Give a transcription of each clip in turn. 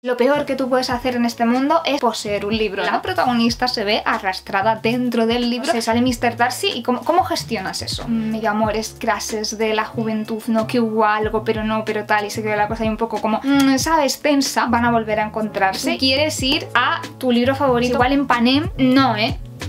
Lo peor que tú puedes hacer en este mundo es poseer un libro. La protagonista se ve arrastrada dentro del libro, se sale Mr. Darcy y ¿cómo gestionas eso? Mega amores, clases de la juventud, no que hubo algo, pero no, pero tal, y se queda la cosa ahí un poco como, ¿sabes? Tensa, van a volver a encontrarse. Si quieres ir a tu libro favorito, igual en Panem, no,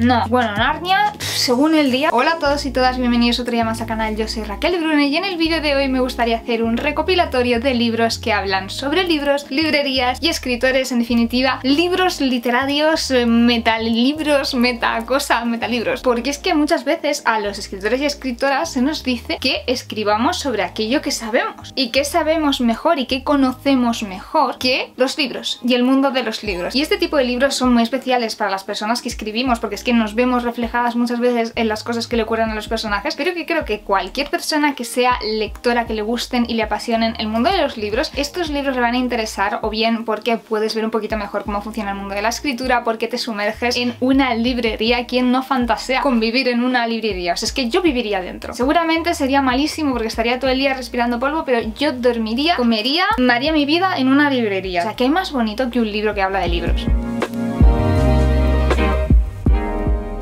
no. Bueno, Narnia, según el día. Hola a todos y todas, bienvenidos otro día más al canal. Yo soy Raquel Brune y en el vídeo de hoy me gustaría hacer un recopilatorio de libros que hablan sobre libros, librerías y escritores, en definitiva, libros literarios, metalibros, metalibros. Porque es que muchas veces a los escritores y escritoras se nos dice que escribamos sobre aquello que sabemos. Y que sabemos mejor y que conocemos mejor que los libros y el mundo de los libros. Y este tipo de libros son muy especiales para las personas que escribimos, porque es que nos vemos reflejadas muchas veces en las cosas que le ocurren a los personajes, pero que creo que cualquier persona que sea lectora, que le gusten y le apasionen el mundo de los libros, estos libros le van a interesar, o bien porque puedes ver un poquito mejor cómo funciona el mundo de la escritura, porque te sumerges en una librería. ¿Quién no fantasea con vivir en una librería? O sea, es que yo viviría dentro. Seguramente sería malísimo porque estaría todo el día respirando polvo, pero yo dormiría, comería, me haría mi vida en una librería. O sea, ¿qué hay más bonito que un libro que habla de libros?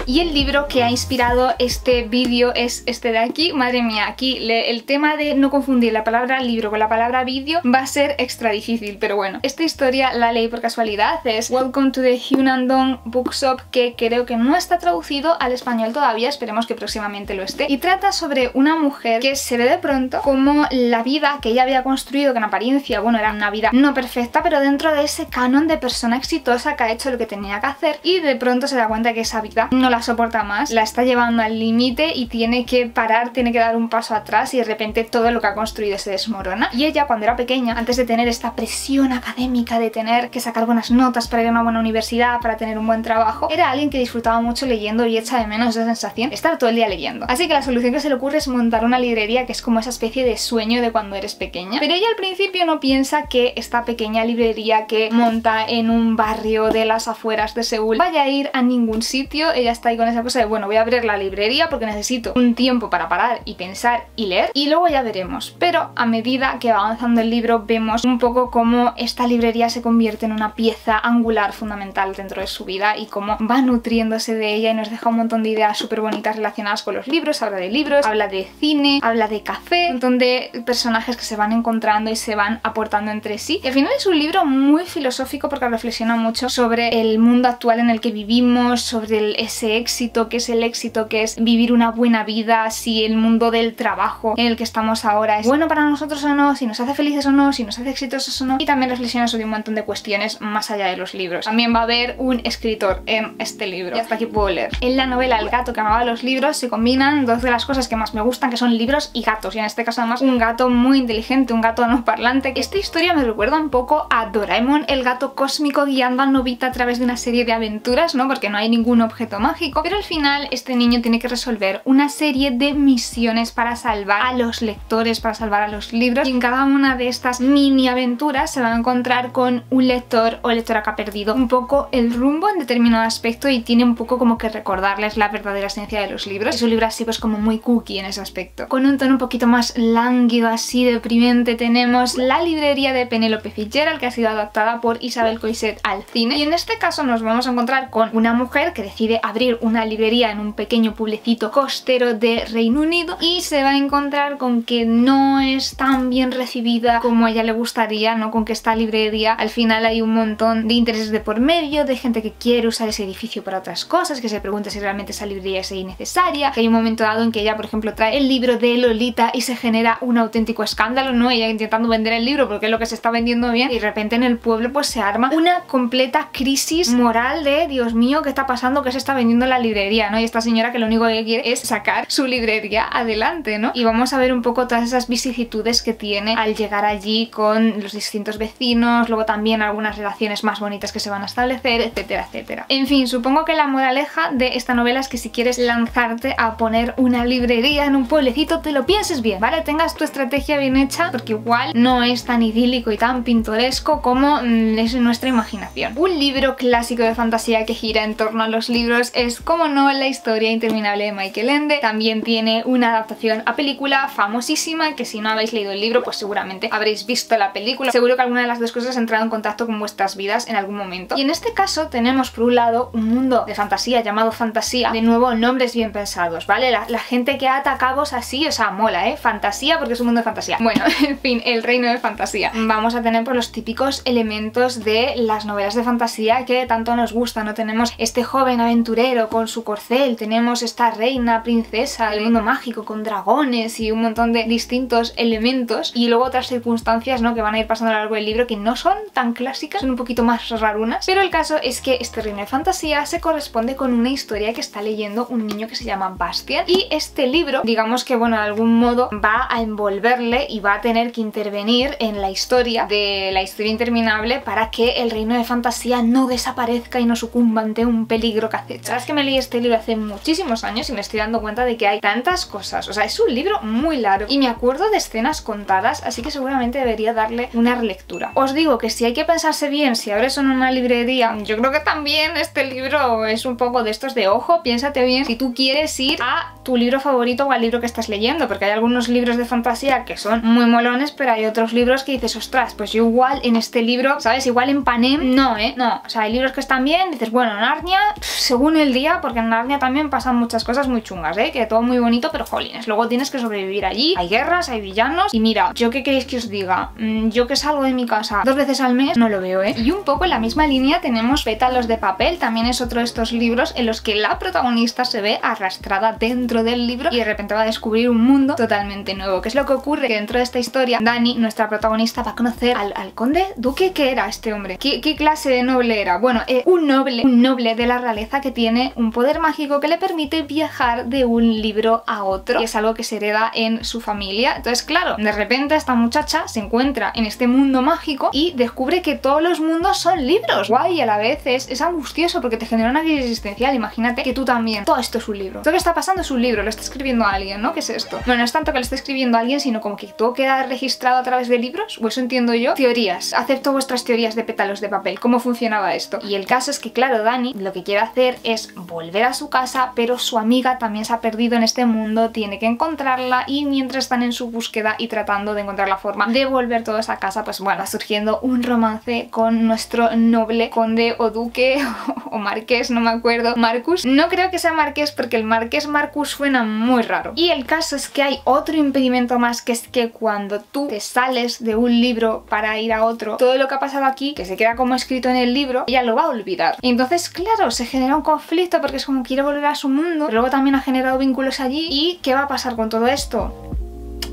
Y el libro que ha inspirado este vídeo es este de aquí. Madre mía, aquí el tema de no confundir la palabra libro con la palabra vídeo va a ser extra difícil, pero bueno. Esta historia la leí por casualidad, es Welcome to the Hunandong Bookshop, que creo que no está traducido al español todavía, esperemos que próximamente lo esté. Y trata sobre una mujer que se ve de pronto como la vida que ella había construido, que en apariencia, bueno, era una vida no perfecta, pero dentro de ese canon de persona exitosa que ha hecho lo que tenía que hacer, y de pronto se da cuenta que esa vida no la soporta más, la está llevando al límite y tiene que parar, tiene que dar un paso atrás, y de repente todo lo que ha construido se desmorona. Y ella, cuando era pequeña, antes de tener esta presión académica de tener que sacar buenas notas para ir a una buena universidad, para tener un buen trabajo, era alguien que disfrutaba mucho leyendo y echa de menos esa sensación de estar todo el día leyendo. Así que la solución que se le ocurre es montar una librería, que es como esa especie de sueño de cuando eres pequeña. Pero ella al principio no piensa que esta pequeña librería que monta en un barrio de las afueras de Seúl vaya a ir a ningún sitio. Ella está ahí con esa cosa de, bueno, voy a abrir la librería porque necesito un tiempo para parar y pensar y leer, y luego ya veremos. Pero a medida que va avanzando el libro vemos un poco cómo esta librería se convierte en una pieza angular fundamental dentro de su vida y cómo va nutriéndose de ella, y nos deja un montón de ideas súper bonitas relacionadas con los libros. Habla de libros, habla de cine, habla de café, un montón de personajes que se van encontrando y se van aportando entre sí. Y al final es un libro muy filosófico porque reflexiona mucho sobre el mundo actual en el que vivimos, sobre ese éxito, que es el éxito, que es vivir una buena vida, si el mundo del trabajo en el que estamos ahora es bueno para nosotros o no, si nos hace felices o no, si nos hace exitosos o no. Y también reflexiona sobre un montón de cuestiones más allá de los libros. También va a haber un escritor en este libro, y hasta aquí puedo leer. En la novela El gato que amaba los libros se combinan dos de las cosas que más me gustan, que son libros y gatos, y en este caso además un gato muy inteligente, un gato no parlante. Esta historia me recuerda un poco a Doraemon, el gato cósmico guiando a Nobita a través de una serie de aventuras, ¿no? Porque no hay ningún objeto mágico, pero al final este niño tiene que resolver una serie de misiones para salvar a los lectores, para salvar a los libros, y en cada una de estas mini aventuras se va a encontrar con un lector o lectora que ha perdido un poco el rumbo en determinado aspecto y tiene un poco como que recordarles la verdadera esencia de los libros. Es un libro así pues como muy cookie en ese aspecto. Con un tono un poquito más lánguido, así deprimente, tenemos La librería de Penélope Fitzgerald, que ha sido adaptada por Isabel Coixet al cine, y en este caso nos vamos a encontrar con una mujer que decide abrir una librería en un pequeño pueblecito costero de Reino Unido, y se va a encontrar con que no es tan bien recibida como a ella le gustaría, ¿no? Con que esta librería al final hay un montón de intereses de por medio, de gente que quiere usar ese edificio para otras cosas, que se pregunta si realmente esa librería es innecesaria, que hay un momento dado en que ella, por ejemplo, trae el libro de Lolita y se genera un auténtico escándalo, ¿no? Ella intentando vender el libro porque es lo que se está vendiendo bien, y de repente en el pueblo pues se arma una completa crisis moral de, Dios mío, ¿qué está pasando? ¿Qué se está vendiendo en la librería, ¿no? Y esta señora que lo único que quiere es sacar su librería adelante, ¿no? Y vamos a ver un poco todas esas vicisitudes que tiene al llegar allí con los distintos vecinos, luego también algunas relaciones más bonitas que se van a establecer, etcétera, etcétera. En fin, supongo que la moraleja de esta novela es que si quieres lanzarte a poner una librería en un pueblecito, te lo pienses bien, ¿vale? Tengas tu estrategia bien hecha, porque igual no es tan idílico y tan pintoresco como es nuestra imaginación. Un libro clásico de fantasía que gira en torno a los libros es es, como no, la historia interminable de Michael Ende. También tiene una adaptación a película famosísima, que si no habéis leído el libro, pues seguramente habréis visto la película. Seguro que alguna de las dos cosas ha entrado en contacto con vuestras vidas en algún momento. Y en este caso tenemos por un lado un mundo de fantasía llamado Fantasía. De nuevo, nombres bien pensados, ¿vale? La gente que ata cabos así, o sea, mola, ¿eh? Fantasía, porque es un mundo de fantasía. Bueno, en fin, el reino de fantasía. Vamos a tener pues los típicos elementos de las novelas de fantasía que tanto nos gustan, ¿no? Tenemos este joven aventurero con su corcel, tenemos esta reina, princesa, el mundo mágico con dragones y un montón de distintos elementos, y luego otras circunstancias, ¿no? Que van a ir pasando a lo largo del libro que no son tan clásicas, son un poquito más rarunas, pero el caso es que este reino de fantasía se corresponde con una historia que está leyendo un niño que se llama Bastian, y este libro, digamos que bueno, de algún modo va a envolverle y va a tener que intervenir en la historia de la historia interminable para que el reino de fantasía no desaparezca y no sucumba ante un peligro que acecha. Sabes que me leí este libro hace muchísimos años y me estoy dando cuenta de que hay tantas cosas, o sea, es un libro muy largo y me acuerdo de escenas contadas, así que seguramente debería darle una relectura. Os digo que si hay que pensarse bien si abres en una librería, yo creo que también este libro es un poco de estos de ojo, piénsate bien si tú quieres ir a tu libro favorito o al libro que estás leyendo, porque hay algunos libros de fantasía que son muy molones, pero hay otros libros que dices, ostras, pues yo igual en este libro, ¿sabes? Igual en Panem, no, no, o sea, hay libros que están bien, dices, bueno, Narnia, según el día, porque en Narnia también pasan muchas cosas muy chungas, que todo muy bonito, pero jolines, luego tienes que sobrevivir allí, hay guerras, hay villanos, y mira, ¿yo qué queréis que os diga? Yo que salgo de mi casa 2 veces al mes, no lo veo, Y un poco en la misma línea tenemos Pétalos de papel, también es otro de estos libros en los que la protagonista se ve arrastrada dentro del libro y de repente va a descubrir un mundo totalmente nuevo. ¿Qué es lo que ocurre? Que dentro de esta historia, Dani, nuestra protagonista, va a conocer al conde duque. ¿Qué era este hombre? ¿Qué clase de noble era? Bueno, un noble de la realeza que tiene un poder mágico que le permite viajar de un libro a otro, y es algo que se hereda en su familia. Entonces, claro, de repente esta muchacha se encuentra en este mundo mágico y descubre que todos los mundos son libros. Guay, y a la vez es angustioso porque te genera una crisis existencial. Imagínate que tú también, todo esto es un libro, todo lo que está pasando es un libro, lo está escribiendo alguien, ¿no? ¿Qué es esto? Bueno, no es tanto que lo esté escribiendo alguien, sino como que todo queda registrado a través de libros, o eso entiendo yo. Teorías, acepto vuestras teorías de Pétalos de papel, ¿cómo funcionaba esto? Y el caso es que, claro, Dani lo que quiere hacer es volver a su casa, pero su amiga también se ha perdido en este mundo, tiene que encontrarla, y mientras están en su búsqueda y tratando de encontrar la forma de volver todos a casa, pues bueno, va surgiendo un romance con nuestro noble conde o duque o marqués, no me acuerdo, Marcus. No creo que sea marqués porque el marqués Marcus suena muy raro. Y el caso es que hay otro impedimento más, que es que cuando tú te sales de un libro para ir a otro, todo lo que ha pasado aquí, que se queda como escrito en el libro, ella lo va a olvidar. Y entonces, claro, se genera un conflicto porque es como quiere volver a su mundo, pero luego también ha generado vínculos allí. ¿Y qué va a pasar con todo esto?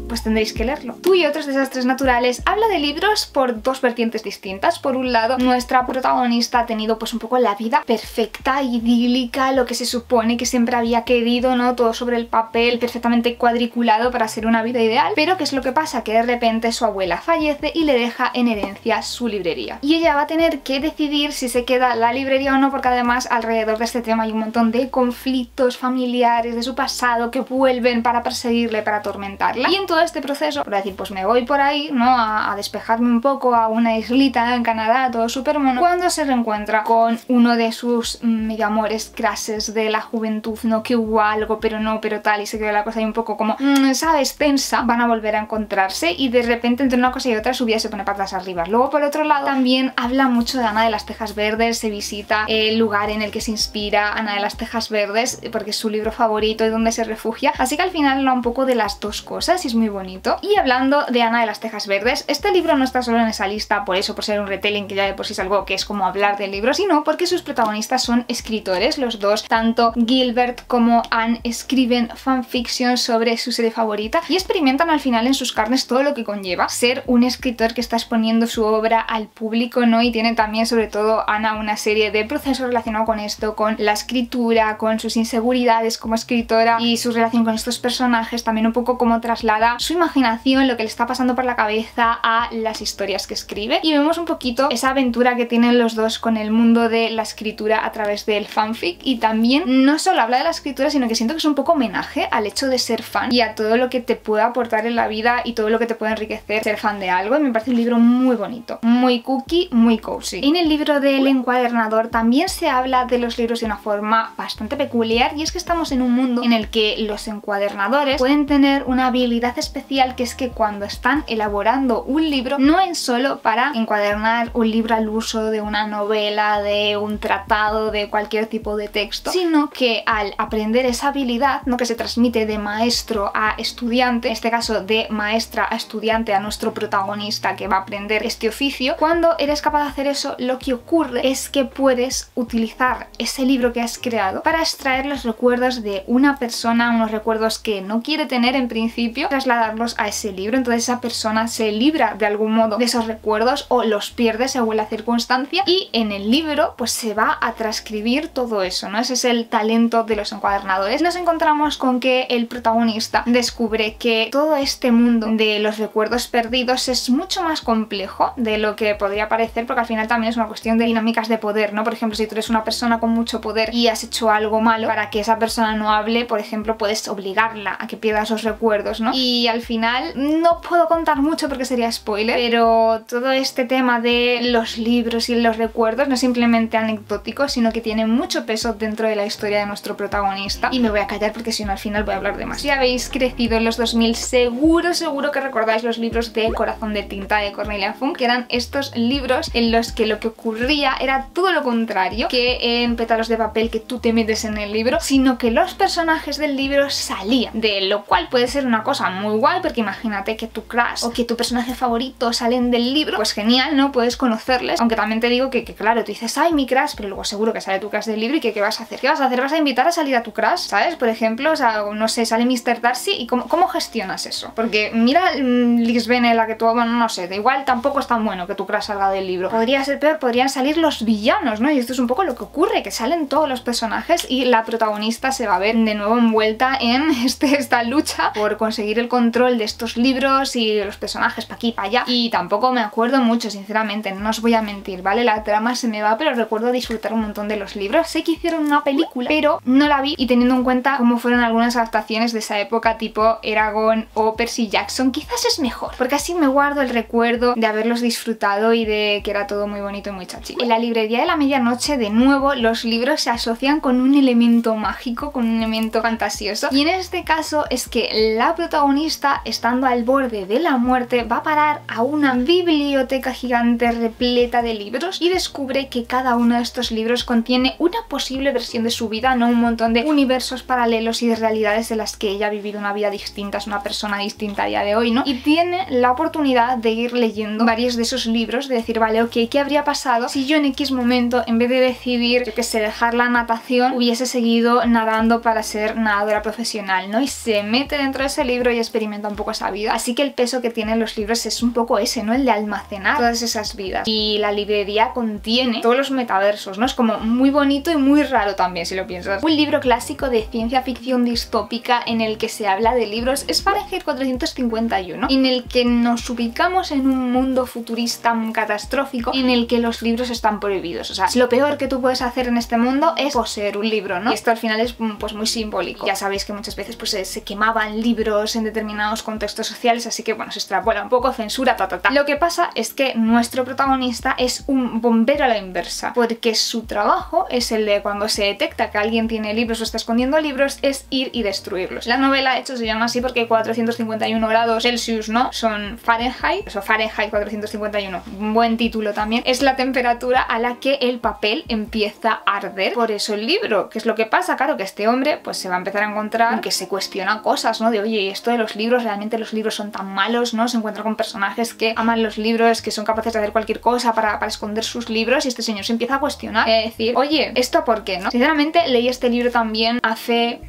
Pues tendréis que leerlo. Tú y otros desastres naturales habla de libros por 2 vertientes distintas. Por un lado, nuestra protagonista ha tenido pues un poco la vida perfecta, idílica, lo que se supone que siempre había querido, ¿no? Todo sobre el papel, perfectamente cuadriculado para ser una vida ideal. Pero ¿qué es lo que pasa? Que de repente su abuela fallece y le deja en herencia su librería. Y ella va a tener que decidir si se queda la librería o no, porque además alrededor de este tema hay un montón de conflictos familiares de su pasado que vuelven para perseguirle, para atormentarla. Y en todo este proceso, por decir, pues me voy por ahí, ¿no? A despejarme un poco a una islita en Canadá, todo súper mono, cuando se reencuentra con uno de sus medio amores crases de la juventud, ¿no? Que hubo algo, pero no, pero tal, y se quedó la cosa ahí un poco como, ¿sabes? Tensa. Van a volver a encontrarse y de repente entre una cosa y otra su vida se pone patas arriba. Luego, por otro lado, también habla mucho de Ana de las Tejas Verdes, se visita el lugar en el que se inspira Ana de las Tejas Verdes, porque es su libro favorito y donde se refugia, así que al final habla un poco de las dos cosas y es muy bonito. Y hablando de Ana de las Tejas Verdes, este libro no está solo en esa lista por eso, por ser un retelling, que ya de por sí es algo que es como hablar del libro, sino porque sus protagonistas son escritores, los dos, tanto Gilbert como Anne escriben fanfiction sobre su serie favorita y experimentan al final en sus carnes todo lo que conlleva ser un escritor que está exponiendo su obra al público, ¿no? Y tiene también, sobre todo Ana, una serie de procesos relacionados con esto, con la escritura, con sus inseguridades como escritora y su relación con estos personajes, también un poco como traslada aplica su imaginación, lo que le está pasando por la cabeza a las historias que escribe, y vemos un poquito esa aventura que tienen los dos con el mundo de la escritura a través del fanfic. Y también no solo habla de la escritura, sino que siento que es un poco homenaje al hecho de ser fan y a todo lo que te puede aportar en la vida y todo lo que te puede enriquecer ser fan de algo. Y me parece un libro muy bonito, muy cookie, muy cozy. En el libro del encuadernador también se habla de los libros de una forma bastante peculiar, y es que estamos en un mundo en el que los encuadernadores pueden tener una habilidad especial, que es que cuando están elaborando un libro, no es solo para encuadernar un libro al uso de una novela, de un tratado, de cualquier tipo de texto, sino que al aprender esa habilidad, ¿no?, que se transmite de maestro a estudiante, en este caso de maestra a estudiante, a nuestro protagonista que va a aprender este oficio, cuando eres capaz de hacer eso, lo que ocurre es que puedes utilizar ese libro que has creado para extraer los recuerdos de una persona, unos recuerdos que no quiere tener en principio, trasladarlos a ese libro. Entonces esa persona se libra de algún modo de esos recuerdos o los pierde según la circunstancia, y en el libro pues se va a transcribir todo eso, ¿no? Ese es el talento de los encuadernadores. Nos encontramos con que el protagonista descubre que todo este mundo de los recuerdos perdidos es mucho más complejo de lo que podría parecer, porque al final también es una cuestión de dinámicas de poder, ¿no? Por ejemplo, si tú eres una persona con mucho poder y has hecho algo malo, para que esa persona no hable, por ejemplo, puedes obligarla a que pierda esos recuerdos, ¿no? Y al final no puedo contar mucho porque sería spoiler, pero todo este tema de los libros y los recuerdos no es simplemente anecdótico, sino que tiene mucho peso dentro de la historia de nuestro protagonista. Y me voy a callar porque si no al final voy a hablar de más. Si habéis crecido en los 2000, seguro que recordáis los libros de Corazón de tinta de Cornelia Funke, que eran estos libros en los que lo que ocurría era todo lo contrario que en Pétalos de papel, que tú te metes en el libro, sino que los personajes del libro salían, de lo cual puede ser una cosa muy guay, porque imagínate que tu crush o que tu personaje favorito salen del libro, pues genial, ¿no? Puedes conocerles, aunque también te digo que claro, tú dices, ay, mi crush, pero luego seguro que sale tu crush del libro, y que ¿qué vas a hacer? ¿Qué vas a hacer? ¿Vas a invitar a salir a tu crush? ¿Sabes? Por ejemplo, o sea, no sé, sale Mr. Darcy, y ¿cómo gestionas eso? Porque mira Liz Bene, la que tú, bueno, no sé, da igual, tampoco es tan bueno que tu crush salga del libro. Podría ser peor, podrían salir los villanos, ¿no? Y esto es un poco lo que ocurre, que salen todos los personajes y la protagonista se va a ver de nuevo envuelta en esta lucha por conseguir el control de estos libros y los personajes para aquí y para allá. Y tampoco me acuerdo mucho, sinceramente, no os voy a mentir, ¿vale? La trama se me va, pero recuerdo disfrutar un montón de los libros. Sé que hicieron una película, pero no la vi, y teniendo en cuenta cómo fueron algunas adaptaciones de esa época, tipo Eragon o Percy Jackson, quizás es mejor, porque así me guardo el recuerdo de haberlos disfrutado y de que era todo muy bonito y muy chachi. En la librería de la medianoche, de nuevo, los libros se asocian con un elemento mágico, con un elemento fantasioso, y en este caso es que la protagonista, estando al borde de la muerte, va a parar a una biblioteca gigante repleta de libros y descubre que cada uno de estos libros contiene una posible versión de su vida, no un montón de universos paralelos y de realidades en las que ella ha vivido una vida distinta, es una persona distinta a día de hoy, ¿no? Y tiene la oportunidad de ir leyendo varios de esos libros, de decir, vale, ok, ¿qué habría pasado si yo en X momento, en vez de decidir, yo que sé, dejar la natación, hubiese seguido nadando para ser nadadora profesional, ¿no? Y se mete dentro de ese libro y experimenta un poco esa vida. Así que el peso que tienen los libros es un poco ese, ¿no? El de almacenar todas esas vidas. Y la librería contiene todos los metaversos, ¿no? Es como muy bonito y muy raro también, si lo piensas. Un libro clásico de ciencia ficción distópica en el que se habla de libros es Fahrenheit 451, en el que nos ubicamos en un mundo futurista catastrófico en el que los libros están prohibidos. O sea, lo peor que tú puedes hacer en este mundo es poseer un libro, ¿no? Y esto al final es pues muy simbólico. Ya sabéis que muchas veces pues se quemaban libros en determinados contextos sociales, así que bueno, se extrapola un poco, censura, Lo que pasa es que nuestro protagonista es un bombero a la inversa, porque su trabajo es el de, cuando se detecta que alguien tiene libros o está escondiendo libros, es ir y destruirlos. La novela, de hecho, se llama así porque 451 grados Celsius, ¿no? Son Fahrenheit, eso, Fahrenheit 451, un buen título también, es la temperatura a la que el papel empieza a arder. Por eso el libro, ¿qué es lo que pasa? Claro, que este hombre pues se va a empezar a encontrar que se cuestiona cosas, ¿no? De, oye, esto de los libros, ¿realmente los libros son tan malos, no? Se encuentra con personajes que aman los libros, que son capaces de hacer cualquier cosa para esconder sus libros, y este señor se empieza a cuestionar, decir, oye, ¿esto por qué, no? Sinceramente, leí este libro también hace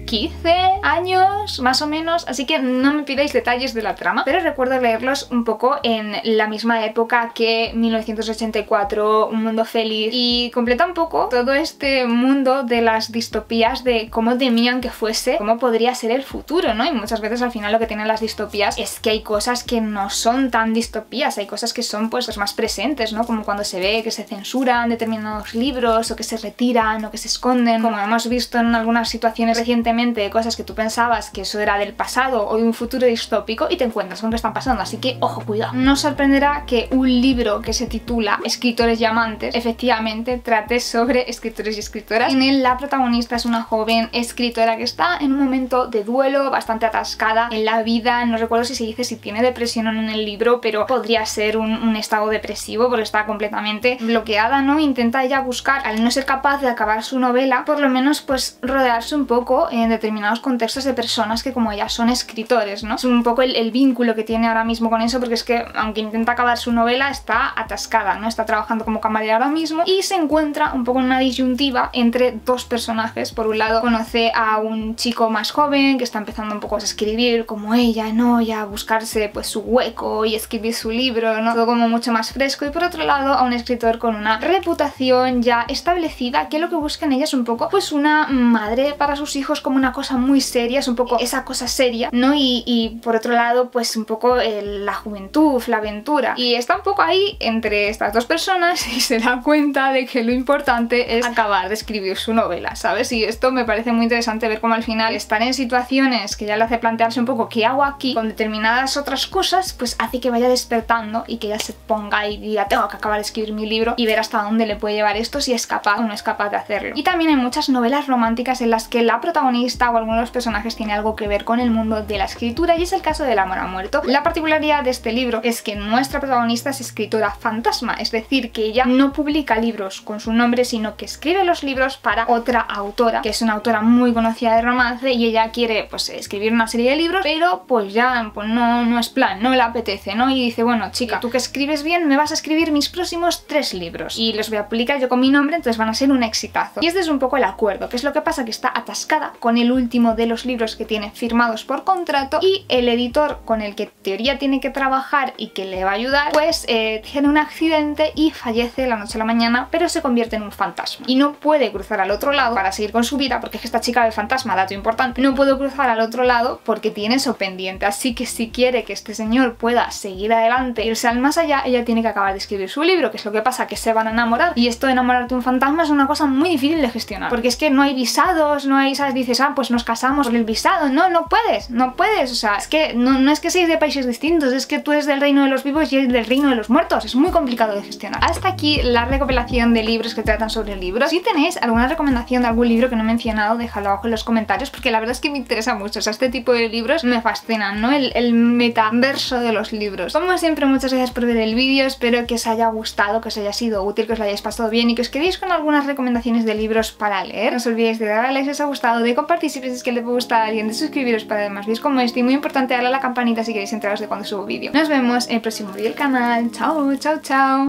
15 años más o menos, así que no me pidáis detalles de la trama, pero recuerdo leerlos un poco en la misma época que 1984, Un mundo feliz, y completa un poco todo este mundo de las distopías, de cómo temían que fuese, cómo podría ser el futuro, ¿no? Y muchas veces al final lo que tienen las distopías es que hay cosas que no son tan distopías, hay cosas que son pues más presentes, ¿no? Como cuando se ve que se censuran determinados libros o que se retiran o que se esconden, como hemos visto en algunas situaciones recientemente, cosas que tú pensabas que eso era del pasado o de un futuro distópico y te encuentras con que están pasando, así que ojo, cuidado. No os sorprenderá que un libro que se titula Escritores y amantes efectivamente trate sobre escritores y escritoras. En él la protagonista es una joven escritora que está en un momento de duelo, bastante atascada en la vida. No recuerdo si se dice si tiene depresión o no en el libro, pero podría ser un estado depresivo porque está completamente bloqueada, ¿no? Intenta ella buscar, al no ser capaz de acabar su novela, por lo menos pues rodearse un poco en determinados contextos de personas que como ella son escritores, ¿no? Es un poco el vínculo que tiene ahora mismo con eso, porque es que aunque intenta acabar su novela está atascada, ¿no? Está trabajando como camarera ahora mismo y se encuentra un poco en una disyuntiva entre dos personajes. Por un lado conoce a un chico más joven que está empezando un poco a escribir como ella, ¿no? Y a buscarse pues su hueco y escribir su libro, ¿no? Todo como mucho más fresco. Y por otro lado a un escritor con una reputación ya establecida, que lo que busca en ella es un poco pues una madre para sus hijos, como una cosa muy seria, es un poco esa cosa seria, ¿no? Y por otro lado pues un poco la juventud, la aventura, y está un poco ahí entre estas dos personas y se da cuenta de que lo importante es acabar de escribir su novela, ¿sabes? Y esto me parece muy interesante ver cómo al final estar en situaciones que ya le hace plantearse un poco qué hago aquí con determinadas otras cosas, pues hace que vaya despertando y que ella se ponga y diga tengo que acabar de escribir mi libro, y ver hasta dónde le puede llevar esto, si es capaz o no es capaz de hacerlo. Y también hay muchas novelas románticas en las que la protagonista o alguno de los personajes tiene algo que ver con el mundo de la escritura, y es el caso del Amor ha muerto. La particularidad de este libro es que nuestra protagonista es escritora fantasma, es decir, que ella no publica libros con su nombre, sino que escribe los libros para otra autora, que es una autora muy conocida de romance, y ella quiere pues escribir una serie de libros, pero pues ya pues no es plan, no le apetece, ¿no? Y dice, bueno chica, tú que escribes bien, me vas a escribir mis próximos 3 libros y los voy a publicar yo con mi nombre, entonces van a ser un exitazo. Y este es un poco el acuerdo, que es lo que pasa, que está atascada con el último de los libros que tiene firmados por contrato, y el editor con el que en teoría tiene que trabajar y que le va a ayudar, pues tiene un accidente y fallece la noche a la mañana, pero se convierte en un fantasma y no puede cruzar al otro lado para seguir con su vida, porque es que esta chica del fantasma, dato importante, no puede cruzar al otro lado porque tiene eso pendiente, así que si quiere que este señor pueda seguir adelante e irse al más allá, ella tiene que acabar de escribir su libro, que es lo que pasa, que se van a enamorar, y esto de enamorarte de un fantasma es una cosa muy difícil de gestionar, porque es que no hay visados, no hay, ¿sabes? Dices, ah, pues nos casamos por el visado, no puedes, o sea, es que no es que seáis de países distintos, es que tú eres del reino de los vivos y eres del reino de los muertos, es muy complicado de gestionar. Hasta aquí la recopilación de libros que tratan sobre el libro. Si tenéis alguna recomendación de algún libro que no he mencionado, dejadlo abajo en los comentarios, porque la verdad es que me interesa mucho, o sea, este tipo de libros me fascinan, ¿no? El metaverso de los libros. Como siempre, muchas gracias por ver el vídeo, espero que os haya gustado, que os haya sido útil, que os lo hayáis pasado bien y que os quedéis con algunas recomendaciones de libros para leer. No os olvidéis de darle a like si os ha gustado, de compartir si pensáis que le puede gustar a alguien, de suscribiros para más vídeos como este, y muy importante darle a la campanita si queréis enteraros de cuando subo vídeo. Nos vemos en el próximo vídeo del canal. Chao, chao, chao.